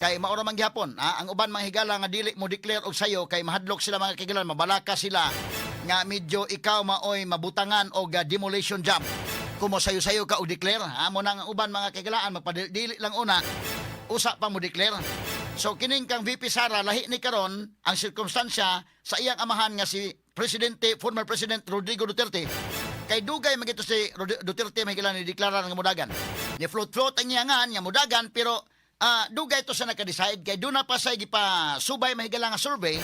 Kay maura man gihapon, ang uban mga higala nga dili mo declare og sayo kay mahadlok sila mga kaigalan, mabalaka sila nga medyo ikaw maoy mabutangan og demolition job. Kumo sayo-sayo ka og declare, mo nang uban mga kaigalaan magpadili lang una, usa pa mo declare. So kining kang VP Sara lahi ni karon ang sirkumstansya sa iyang amahan nga si former President Rodrigo Duterte. Kay dugay magito si Duterte may ni deklara nga mudagan. Ni float ang iyangan nga mudagan pero dugay to sa naka-decide kay doon na pa sa subay mahigala nga survey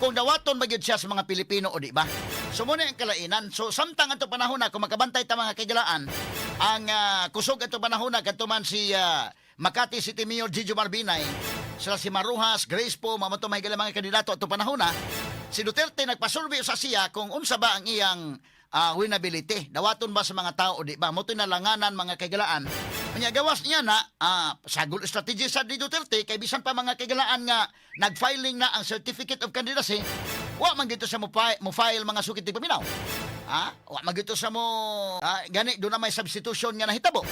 kung dawaton magyud siya sa mga Pilipino o di ba. So muna ang kalainan. So samtang ato panahon na kung makabantay ta mga kaigalaan ang kusog ato panahon na kadto man si Makati City Mayor Gigi Marbinay, sila si Maruhas, Grace po, mamato mahigala mga kandidato ato panahon na si Duterte nagpasurvey sa siya kung unsa ba ang iyang winnability. Dawaton ba sa mga tao o di ba? Motoy na langanan mga kaigalaan. Kanya gawas niya na sagol strategy sa di Duterte kay bisan pa mga kaigalaan nga nag-filing na ang Certificate of Candidacy, wa man gito sa mo file mga sukit ti paminaw. Wa man gito sa mo gani do na may substitution nga nahitabo.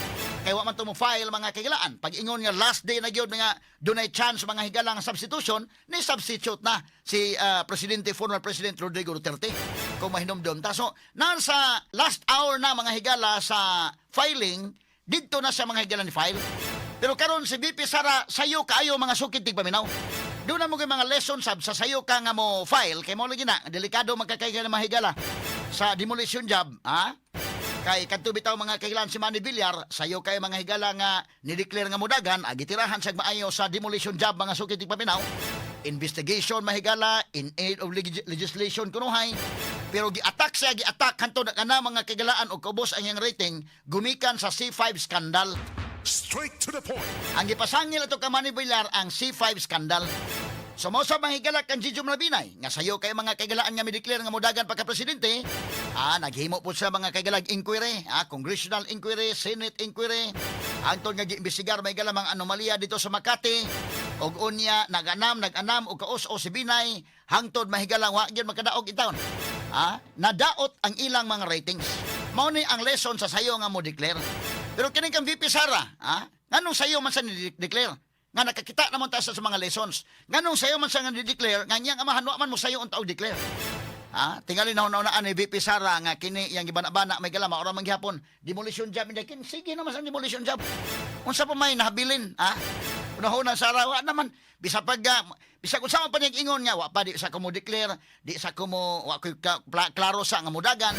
Kay wa man to mo file mga kaigalaan. Pag ingon nga last day na gyud nga dunay chance mga higala nga substitution, ni substitute na si former President Rodrigo Duterte kung mahinomdom ta. So nasa last hour na mga higala sa filing dito na sa mga higala ni file. Pero karon si VP Sara sayo kaayo mga sukit tig paminaw. Doon na mo kay mga lesson sab sa sayo ka nga mo file kay mo lagi na delikado magkakaiga ng mga higala sa demolition job, kay kadto bitaw mga kailan si Manny Villar sayo kay mga higala nga ni-declare nga mudagan agitirahan sa maayo sa demolition job mga sukit tig paminaw. Investigation mahigala in aid of legislation kunuhay. Pero gi-attack kanto na mga kagalaan o kaubos ang iyang rating gumikan sa C5 scandal. Straight to the point. Ang gipasangil ito ka Manny Villar ang C5 scandal. So mao sa mahigala kang Gigi Marbinay nga sayo kay mga kagalaan nga mi-declare nga mudagan pagka-presidente, naghimo po sa mga kagalag inquiry, congressional inquiry, Senate inquiry, angtod nga giimbestigar mahigala mga anomalya dito sa Makati. Og unya nag-anam og kaos-o si Binay hangtod mahigala wa gyud makadaog itawon. Nadaot ang ilang mga ratings. Mao ni ang lesson sa sayo nga mo declare. Pero kini kang VP Sara, nganong sayo man sa ni-declare? Nga nakakita naman ta sa mga lessons. Nganong sayo man sa nga ni-declare, nga niyang amahan wa man mo sayo unta og declare. Tingali na ni VP Sara nga kini yang gibana-bana may gala maura man gihapon. Demolition job kin sige naman sa demolition job. Unsa pa may nahabilin, Unahuna Sara wa naman bisa kung saan pa niyang ingon nga wa pa di sa ko mo declare, di sa ko mo wa ko klaro sa nga mudagan.